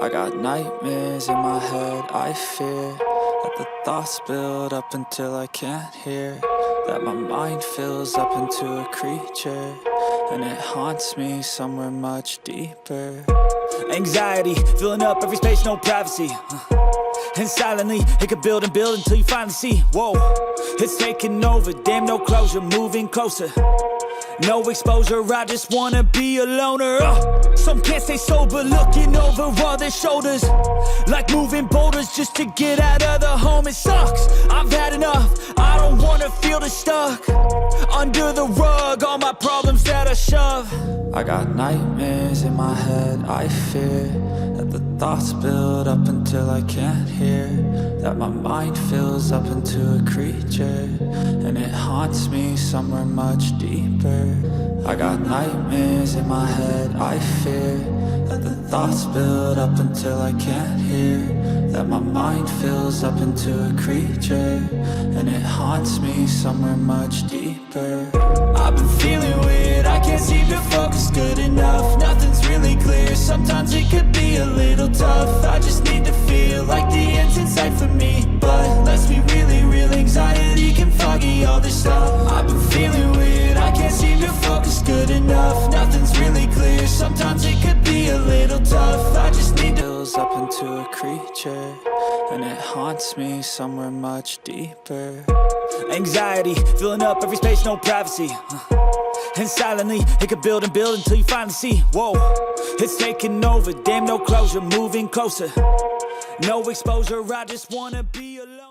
I got nightmares in my head, I fear that the thoughts build up until I can't hear, that my mind fills up into a creature, and it haunts me somewhere much deeper. Anxiety, filling up every space, no privacy. And silently, it could build and build until you finally see, whoa, it's taking over, damn no closure, moving closer. No exposure, I just wanna be a loner. Some can't stay sober, looking over all their shoulders, like moving boulders just to get out of the home. It sucks, I've had enough, I don't wanna feel stuck under the rug, all my problems that I shove. I got nightmares in my head, I fear that the thoughts build up until I can't hear, that my mind fills up into a creature, and it haunts me somewhere much deeper. I got nightmares in my head, I fear that the thoughts build up until I can't hear, that my mind fills up into a creature, and it haunts me somewhere much deeper. I've been feeling weird, I can't seem to focus good enough, nothing's really clear, sometimes it could be a little tough. I just need to feel like the end's in sight for me, but let's be really real, anxiety can foggy all this stuff. I've been feeling weird, I can't seem to focus good enough, nothing's really clear, sometimes it could be a little tough. I just need to build up into a creature, and it haunts me somewhere much deeper. Anxiety, filling up every space, no privacy. And silently, it could build and build until you finally see, whoa, it's taking over, damn no closure, moving closer. No exposure, I just wanna be alone.